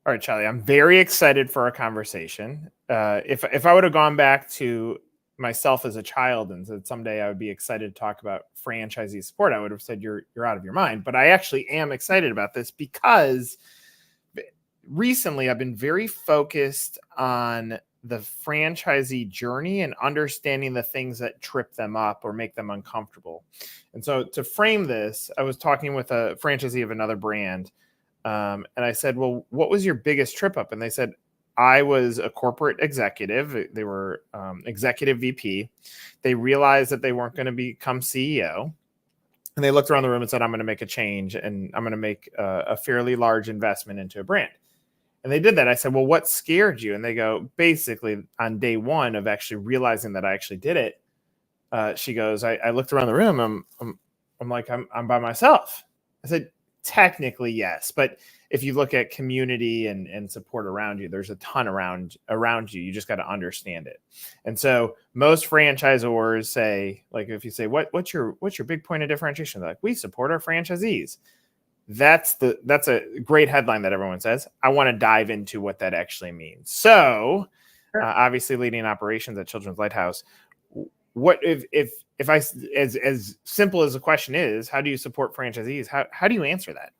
All right, Charlie, I'm very excited for our conversation. If I would have gone back to myself as a child and said someday I would be excited to talk about franchisee support, I would have said you're out of your mind. But I actually am excited about this because recently I've been very focused on the franchisee journey and understanding the things that trip them up or make them uncomfortable. And so to frame this, I was talking with a franchisee of another brand. And I said, well, what was your biggest trip up? And they said, I was a corporate executive. They were executive VP. They realized that they weren't going to become CEO. And they looked around the room and said, I'm going to make a change and I'm going to make a fairly large investment into a brand. And they did that. I said, well, what scared you? And they go, basically on day one of actually realizing that I actually did it. She goes, I looked around the room. I'm like, I'm by myself. I said, technically, yes. But if you look at community and support around you, there's a ton around you. You just got to understand it. And so most franchisors say, like, if you say, what's your big point of differentiation? They're like, we support our franchisees. That's a great headline that everyone says. I want to dive into what that actually means. So obviously leading operations at Children's Lighthouse, what if I, as simple as the question is, how do you support franchisees? How do you answer that?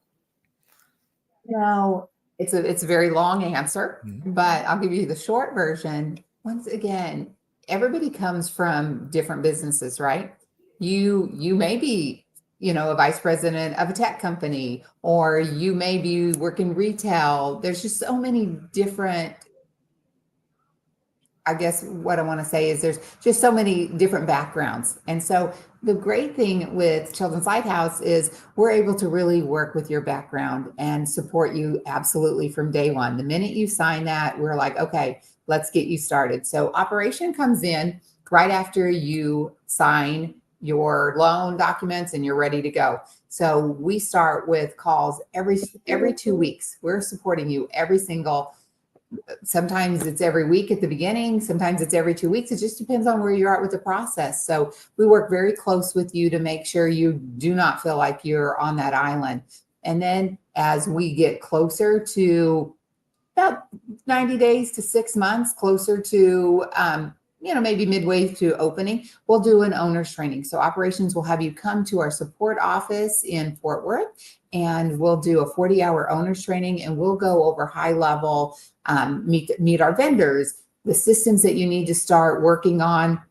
No, it's a very long answer, but I'll give you the short version. Once again, everybody comes from different businesses, right? You may be, a vice president of a tech company, or you may be working retail. There's just so many different, I guess what I want to say is there's just so many different backgrounds. And so the great thing with Children's Lighthouse is we're able to really work with your background and support you absolutely from day one. The minute you sign that, we're like, okay, let's get you started. So operation comes in right after you sign your loan documents and you're ready to go. So we start with calls every 2 weeks. We're supporting you every single. Sometimes it's every week at the beginning. Sometimes it's every 2 weeks. It just depends on where you're at with the process. So we work very close with you to make sure you do not feel like you're on that island. And then as we get closer to about 90 days to 6 months, closer to, maybe midway to opening, we'll do an owner's training. So operations will have you come to our support office in Fort Worth, and we'll do a 40-hour owner's training, and we'll go over high level, meet our vendors, the systems that you need to start working on,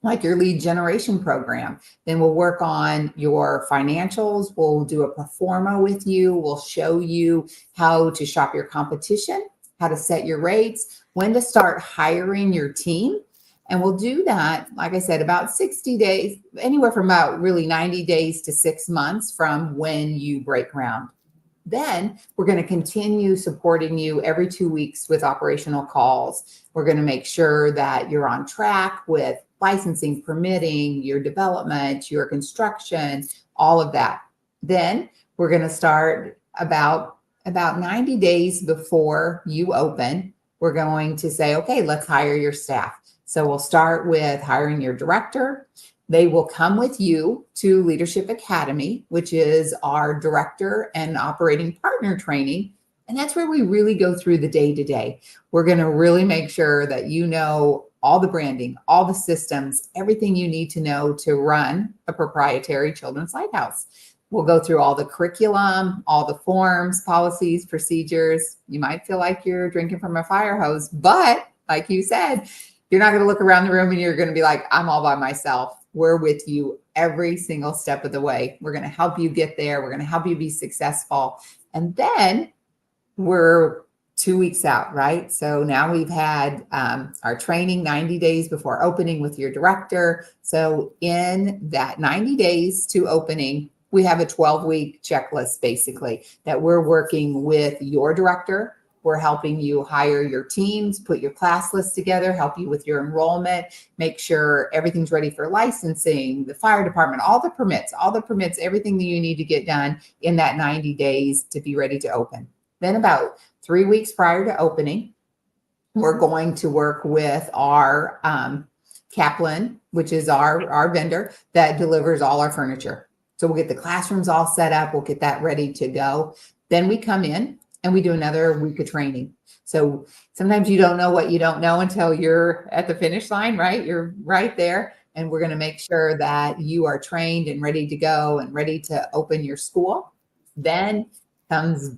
like your lead generation program. Then we'll work on your financials. We'll do a pro forma with you. We'll show you how to shop your competition, how to set your rates, when to start hiring your team. And we'll do that, like I said, about 60 days, anywhere from about really 90 days to 6 months from when you break ground. Then we're going to continue supporting you every 2 weeks with operational calls. We're going to make sure that you're on track with licensing, permitting, your development, your construction, all of that. Then we're going to start about 90 days before you open. We're going to say, okay, let's hire your staff. So we'll start with hiring your director. They will come with you to Leadership Academy, which is our director and operating partner training. And that's where we really go through the day-to-day. We're going to really make sure that you know all the branding, all the systems, everything you need to know to run a proprietary Children's Lighthouse. We'll go through all the curriculum, all the forms, policies, procedures. You might feel like you're drinking from a fire hose, but like you said, you're not going to look around the room and you're going to be like, I'm all by myself. We're with you every single step of the way. We're going to help you get there. We're going to help you be successful. And then we're 2 weeks out, right? So now we've had our training 90 days before opening with your director. So in that 90 days to opening, we have a 12-week checklist basically that we're working with your director. We're helping you hire your teams, put your class list together, help you with your enrollment, make sure everything's ready for licensing, the fire department, all the permits, everything that you need to get done in that 90 days to be ready to open. Then about 3 weeks prior to opening, we're going to work with our Kaplan, which is our vendor that delivers all our furniture. So we'll get the classrooms all set up. We'll get that ready to go. Then we come in and we do another week of training. So sometimes you don't know what you don't know until you're at the finish line, right? You're right there. And we're going to make sure that you are trained and ready to go and ready to open your school. Then comes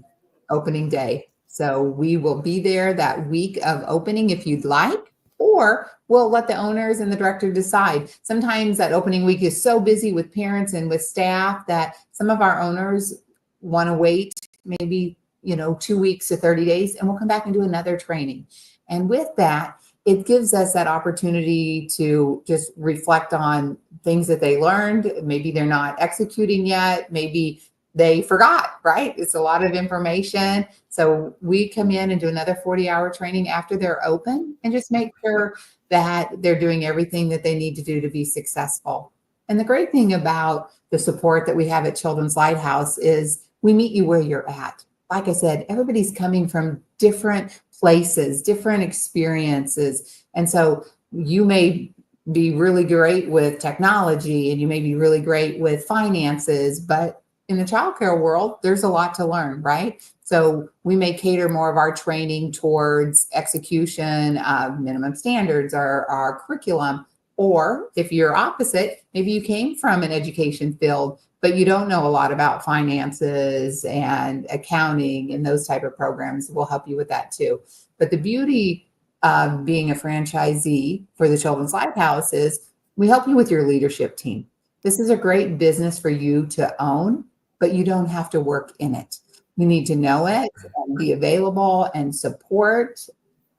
opening day. So we will be there that week of opening if you'd like, or we'll let the owners and the director decide. Sometimes that opening week is so busy with parents and with staff that some of our owners want to wait maybe 2 weeks to 30 days, and we'll come back and do another training. And with that, it gives us that opportunity to just reflect on things that they learned. Maybe they're not executing yet. Maybe they forgot, right? It's a lot of information. So we come in and do another 40-hour training after they're open and just make sure that they're doing everything that they need to do to be successful. And the great thing about the support that we have at Children's Lighthouse is we meet you where you're at. Like I said, everybody's coming from different places, different experiences. And so you may be really great with technology and you may be really great with finances, but in the childcare world, there's a lot to learn, right? So we may cater more of our training towards execution of minimum standards or our curriculum. Or if you're opposite, maybe you came from an education field, but you don't know a lot about finances and accounting and those type of programs. We'll help you with that too. But the beauty of being a franchisee for the Children's Lighthouse is we help you with your leadership team. This is a great business for you to own, but you don't have to work in it. You need to know it and be available and support,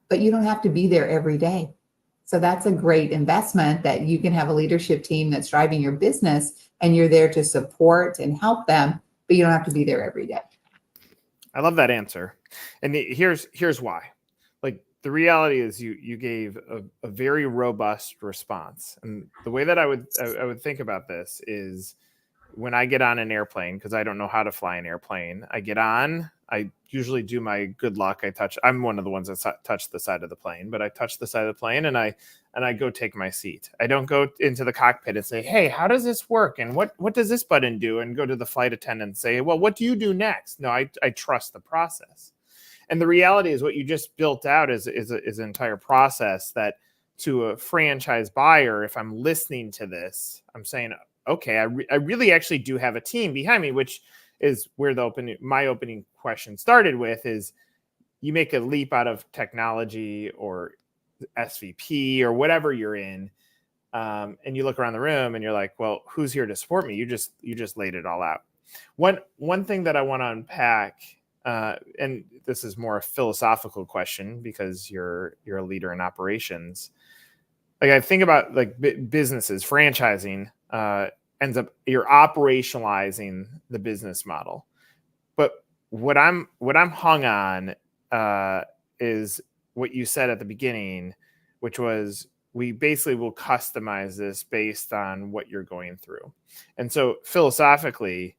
but you don't have to be there every day. So that's a great investment that you can have a leadership team that's driving your business and you're there to support and help them, but you don't have to be there every day. I love that answer. And here's why. Like the reality is you gave a very robust response. And the way that I would think about this is when I get on an airplane, because I don't know how to fly an airplane, I get on, I usually do my good luck. I'm one of the ones that touch the side of the plane, but I touch the side of the plane and I go take my seat. I don't go into the cockpit and say, hey, how does this work? And what does this button do? And go to the flight attendant and say, well, what do you do next? No, I trust the process. And the reality is what you just built out is an entire process that to a franchise buyer, if I'm listening to this, I'm saying, okay, I really actually do have a team behind me, which is where my opening question started with is you make a leap out of technology or SVP or whatever you're in. And you look around the room and you're like, well, who's here to support me? You just laid it all out. One thing that I want to unpack, and this is more a philosophical question because you're a leader in operations. Like I think about like businesses, franchising, ends up you're operationalizing the business model. But what I'm hung on is what you said at the beginning, which was we basically will customize this based on what you're going through. And so philosophically,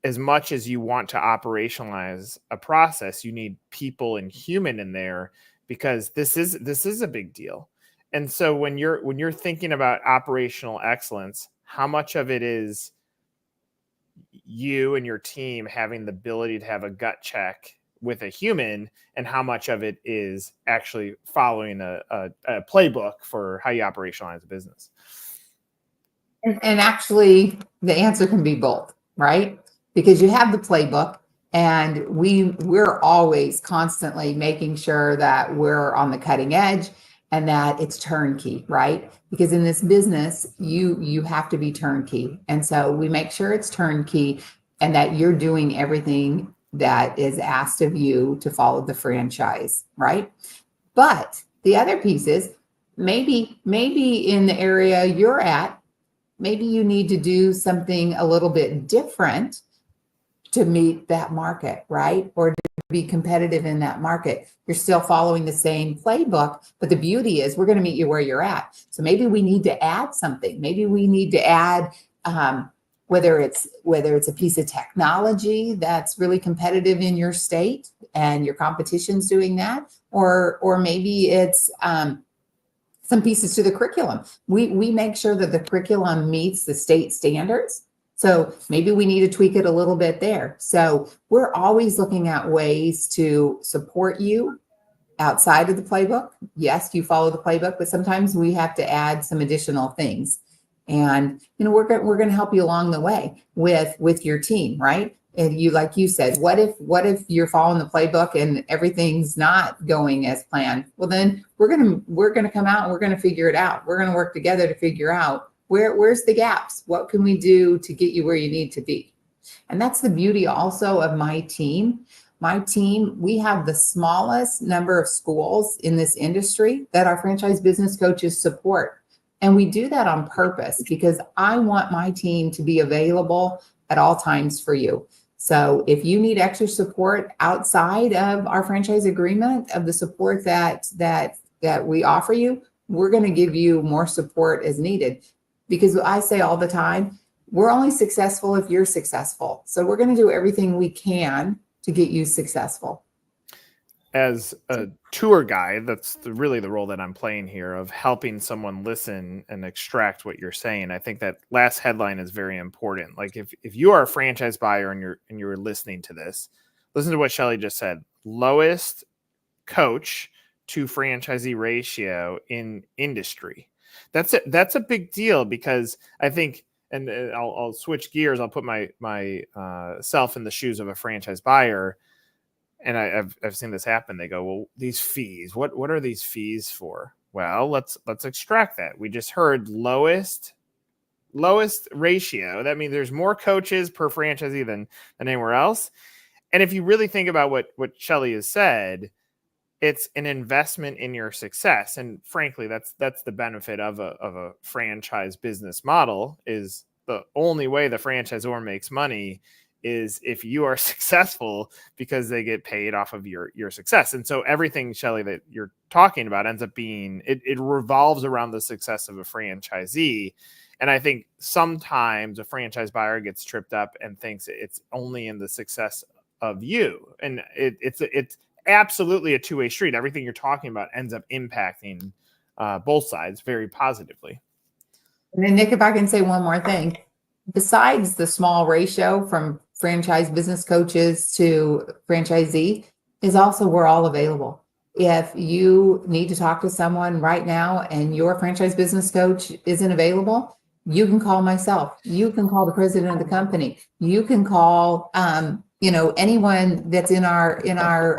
as much as you want to operationalize a process, you need people and human in there because this is a big deal. And so when you're thinking about operational excellence, how much of it is you and your team having the ability to have a gut check with a human, and how much of it is actually following a playbook for how you operationalize a business? And actually, the answer can be both, right? Because you have the playbook, and we're always constantly making sure that we're on the cutting edge and that it's turnkey, right? Because in this business, you have to be turnkey. And so we make sure it's turnkey and that you're doing everything that is asked of you to follow the franchise, right? But the other piece is maybe in the area you're at, maybe you need to do something a little bit different to meet that market, right? Or to be competitive in that market. You're still following the same playbook, but the beauty is we're going to meet you where you're at. So maybe we need to add something. Maybe we need to add whether it's a piece of technology that's really competitive in your state and your competition's doing that, or maybe it's some pieces to the curriculum. We make sure that the curriculum meets the state standards. So maybe we need to tweak it a little bit there. So we're always looking at ways to support you outside of the playbook. Yes, you follow the playbook, but sometimes we have to add some additional things. And we're going to help you along the way with your team, right? And you, like you said, what if you're following the playbook and everything's not going as planned? Well, then we're gonna come out and we're gonna figure it out. We're gonna work together to figure out where's the gaps. What can we do to get you where you need to be? And that's the beauty also of my team. My team, we have the smallest number of schools in this industry that our franchise business coaches support. And we do that on purpose because I want my team to be available at all times for you. So if you need extra support outside of our franchise agreement, of the support that we offer you, we're going to give you more support as needed. Because I say all the time, we're only successful if you're successful. So we're going to do everything we can to get you successful. As a tour guide, that's really the role that I'm playing here, of helping someone listen and extract what you're saying. I think that last headline is very important. Like if you are a franchise buyer and you're listening to this, listen to what Shelly just said. Lowest coach to franchisee ratio in industry. That's it. That's a big deal, because I think, and I'll switch gears. I'll put my self in the shoes of a franchise buyer. And I've seen this happen. They go, well, these fees, what are these fees for? Well, let's extract that. We just heard lowest ratio. That means there's more coaches per franchisee than anywhere else. And if you really think about what Shelly has said, it's an investment in your success. And frankly, that's the benefit of a franchise business model. Is the only way the franchisor makes money is if you are successful, because they get paid off of your success. And so everything, Shelly, that you're talking about ends up being, it revolves around the success of a franchisee. And I think sometimes a franchise buyer gets tripped up and thinks it's only in the success of you. And it's absolutely a two-way street. Everything you're talking about ends up impacting both sides very positively. And then, Nick, if I can say one more thing, besides the small ratio from franchise business coaches to franchisee, is also we're all available. If you need to talk to someone right now and your franchise business coach isn't available, you can call myself. You can call the president of the company. You can call anyone that's in our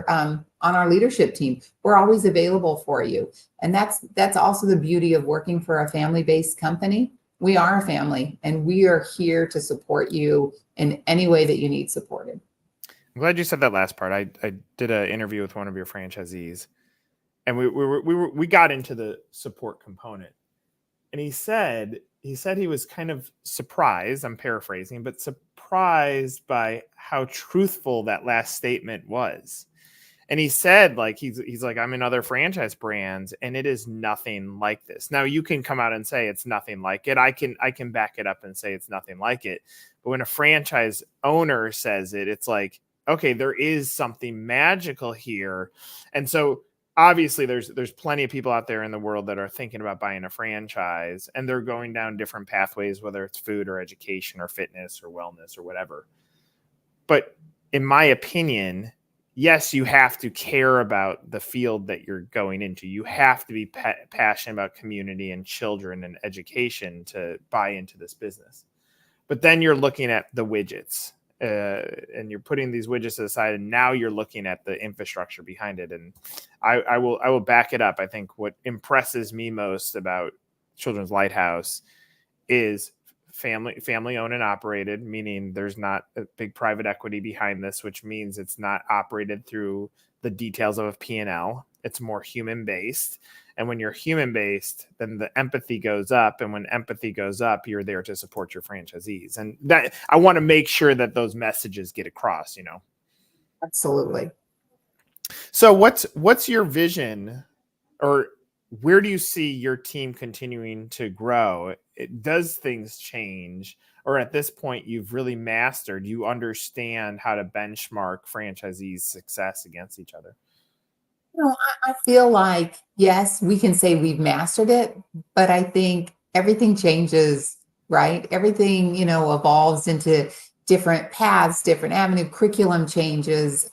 on our leadership team. We're always available for you. And that's also the beauty of working for a family-based company. We are a family, and we are here to support you in any way that you need supported. I'm glad you said that last part. I did an interview with one of your franchisees, and we got into the support component. And he said he was kind of surprised, I'm paraphrasing, but surprised by how truthful that last statement was. And he said, like, he's like, I'm in other franchise brands and it is nothing like this. Now you can come out and say it's nothing like it. I can back it up and say it's nothing like it. But when a franchise owner says it, it's like, okay, there is something magical here. And so obviously there's plenty of people out there in the world that are thinking about buying a franchise, and they're going down different pathways, whether it's food or education or fitness or wellness or whatever. But in my opinion, yes, you have to care about the field that you're going into. You have to be passionate about community and children and education to buy into this business. But then you're looking at the widgets, and you're putting these widgets aside, and now you're looking at the infrastructure behind it. And I will back it up. I think what impresses me most about Children's Lighthouse is family owned and operated, meaning there's not a big private equity behind this, which means it's not operated through the details of a P&L. It's more human based. And when you're human based, then the empathy goes up. And when empathy goes up, you're there to support your franchisees. And that I want to make sure that those messages get across, Absolutely. So what's your vision, or where do you see your team continuing to grow? Does things change, or at this point you've really mastered, you understand how to benchmark franchisees' success against each other? I feel like, yes, we can say we've mastered it, but I think everything changes right? Everything, evolves into different paths, different avenue, curriculum changes,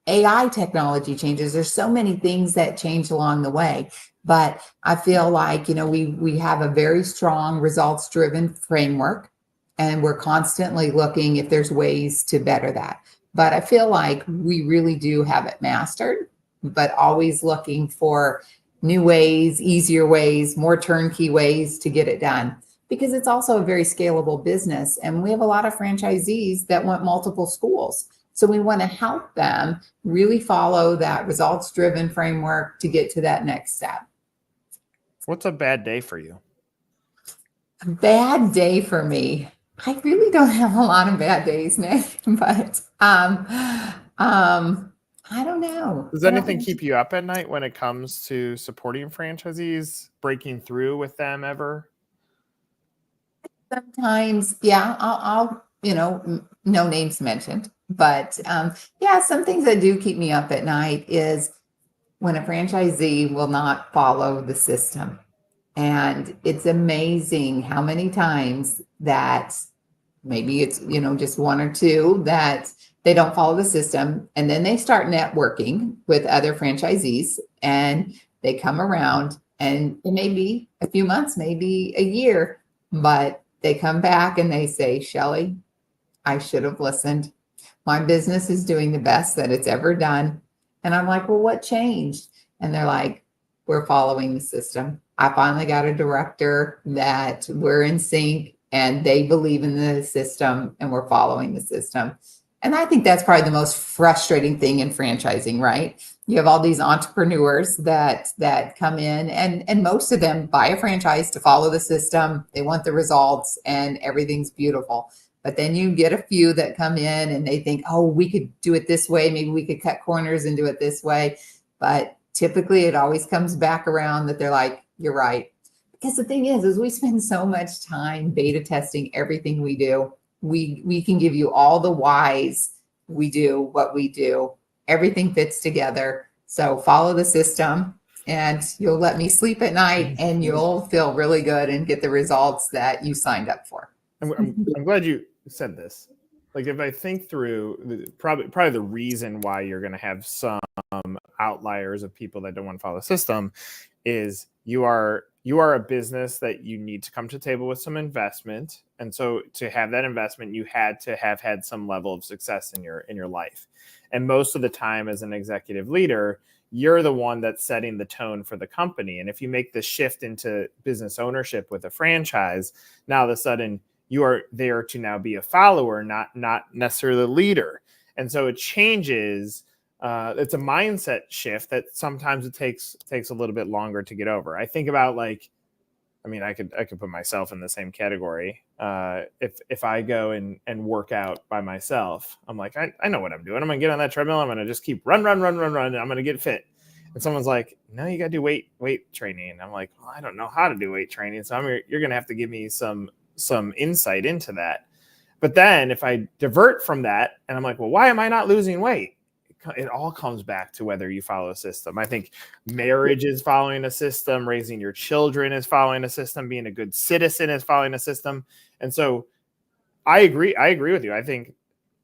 AI technology changes. There's so many things that change along the way. But I feel like, we have a very strong results driven framework, and we're constantly looking if there's ways to better that. But I feel like we really do have it mastered, but always looking for new ways, easier ways, more turnkey ways to get it done, because it's also a very scalable business. And we have a lot of franchisees that want multiple schools. So we want to help them really follow that results driven framework to get to that next step. What's a bad day for you? A bad day for me. I really don't have a lot of bad days, Nick, but I don't know. Does anything keep you up at night when it comes to supporting franchisees, breaking through with them ever? Sometimes, yeah, I'll no names mentioned, but yeah, some things that do keep me up at night is when a franchisee will not follow the system. And it's amazing how many times that maybe it's, just one or two that they don't follow the system. And then they start networking with other franchisees and they come around, and it may be a few months, maybe a year, but they come back and they say, Shelly, I should have listened. My business is doing the best that it's ever done. And I'm like, well, what changed? And they're like, we're following the system. I finally got a director that we're in sync and they believe in the system and we're following the system. And I think that's probably the most frustrating thing in franchising, right? You have all these entrepreneurs that come in, and most of them buy a franchise to follow the system. They want the results and everything's beautiful. But then you get a few that come in and they think, oh, we could do it this way. Maybe we could cut corners and do it this way. But typically it always comes back around that they're like, you're right. Because the thing is we spend so much time beta testing everything we do. We can give you all the whys we do what we do. Everything fits together. So follow the system and you'll let me sleep at night and you'll feel really good and get the results that you signed up for. I'm glad you said this. Like, if I think through probably the reason why you're going to have some outliers of people that don't want to follow the system is you are a business that you need to come to the table with some investment. And so to have that investment, you had to have had some level of success in your life. And most of the time as an executive leader, you're the one that's setting the tone for the company. And if you make the shift into business ownership with a franchise, now all of a sudden you are there to now be a follower, not necessarily the leader. And so it changes. It's a mindset shift that sometimes it takes a little bit longer to get over. I think about I could put myself in the same category. If I go and work out by myself, I'm like, I know what I'm doing. I'm gonna get on that treadmill. I'm gonna just keep run. And I'm gonna get fit. And someone's like, no, you gotta do weight training. And I'm like, well, I don't know how to do weight training. So you're gonna have to give me some insight into that. But then if I divert from that and I'm like, well, why am I not losing weight? It all comes back to whether you follow a system. I think marriage is following a system, raising your children is following a system, being a good citizen is following a system. And so I agree with you. I think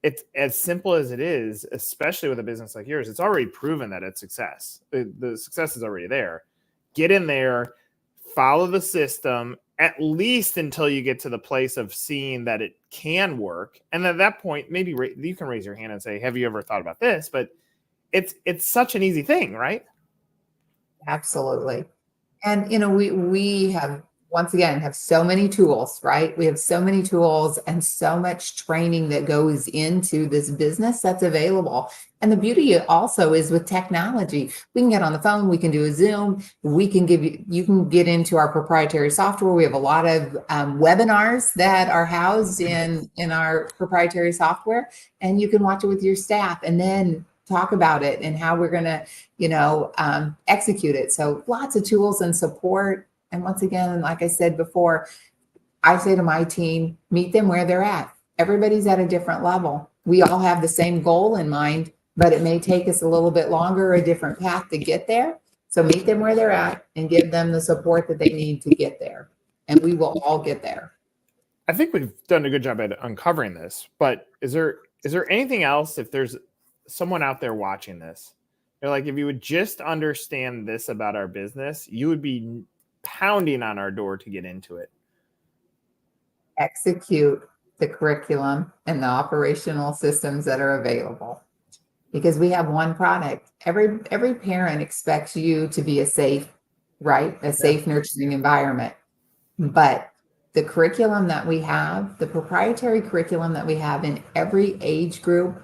it's as simple as it is, especially with a business like yours. It's already proven that it's success. The success is already there. Get in there, follow the system, at least until you get to the place of seeing that it can work. And at that point, maybe you can raise your hand and say, have you ever thought about this? But it's such an easy thing, right? Absolutely. And, we have, once again, have so many tools, right? We have so many tools and so much training that goes into this business that's available. And the beauty also is with technology, we can get on the phone, we can do a Zoom, we can you can get into our proprietary software. We have a lot of webinars that are housed in our proprietary software, and you can watch it with your staff and then talk about it and how we're going to, execute it. So lots of tools and support. And once again, like I said before, I say to my team, meet them where they're at. Everybody's at a different level. We all have the same goal in mind, but it may take us a little bit longer, a different path to get there. So meet them where they're at and give them the support that they need to get there. And we will all get there. I think we've done a good job at uncovering this, but is there anything else, if there's someone out there watching this, they're like, if you would just understand this about our business, you would be pounding on our door to get into it? Execute the curriculum and the operational systems that are available, because we have one product. Every parent expects you to be a safe, right? A safe, nurturing environment. But the curriculum that we have, the proprietary curriculum that we have in every age group,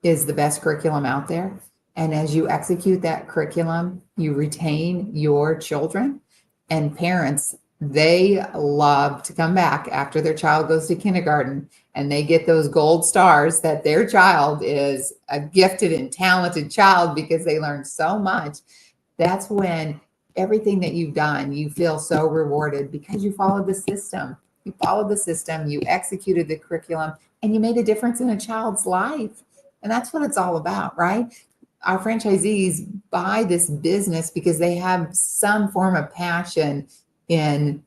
is the best curriculum out there. And as you execute that curriculum, you retain your children. And parents, they love to come back after their child goes to kindergarten and they get those gold stars that their child is a gifted and talented child because they learned so much. That's when everything that you've done, you feel so rewarded because you followed the system. You followed the system, you executed the curriculum, and you made a difference in a child's life. And that's what it's all about, right? Our franchisees buy this business because they have some form of passion in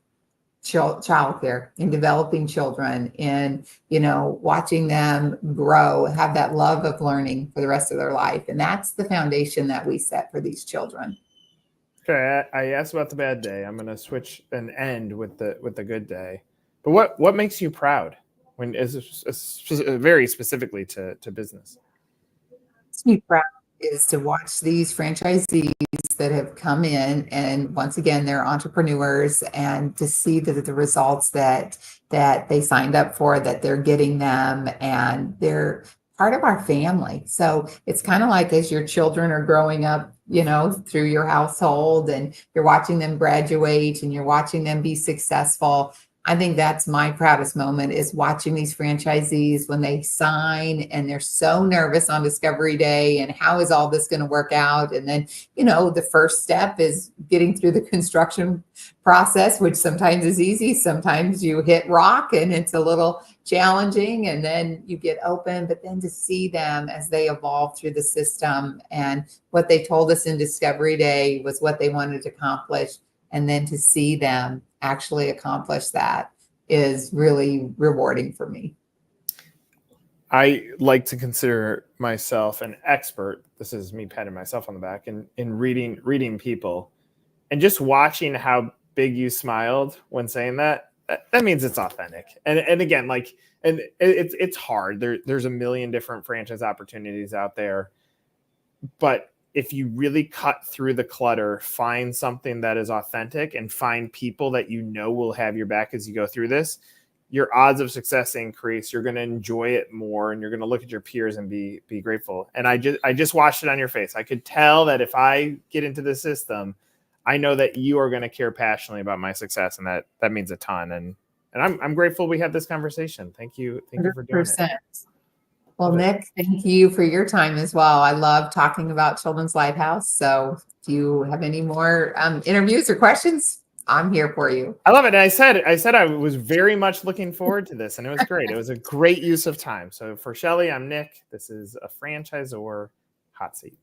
childcare, in developing children, in, watching them grow, have that love of learning for the rest of their life. And that's the foundation that we set for these children. Okay, I asked about the bad day. I'm going to switch and end with the good day. But what makes you proud when very specifically to business? Makes me proud is to watch these franchisees that have come in, and once again, they're entrepreneurs, and to see the results that they signed up for, that they're getting them, and they're part of our family. So it's kind of like as your children are growing up, through your household, and you're watching them graduate and you're watching them be successful. I think that's my proudest moment, is watching these franchisees when they sign and they're so nervous on discovery day, and how is all this going to work out? And then, the first step is getting through the construction process, which sometimes is easy. Sometimes you hit rock and it's a little challenging, and then you get open. But then to see them as they evolve through the system, and what they told us in discovery day was what they wanted to accomplish, and then to see them actually accomplish that is really rewarding for me. I like to consider myself an expert. This is me patting myself on the back in reading people, and just watching how big you smiled when saying that means it's authentic. And again, it's hard. There's a million different franchise opportunities out there, but if you really cut through the clutter, find something that is authentic, and find people that will have your back as you go through this, your odds of success increase. You're going to enjoy it more, and you're going to look at your peers and be grateful. And I just watched it on your face. I could tell that if I get into the system, I know that you are going to care passionately about my success, and that means a ton. And I'm grateful we had this conversation. Thank you for doing 100%. it. Well, Nick, thank you for your time as well. I love talking about Children's Lighthouse. So if you have any more interviews or questions, I'm here for you. I love it. And I said I was very much looking forward to this, and it was great. It was a great use of time. So for Shelly, I'm Nick. This is a Franchisor Hot Seat.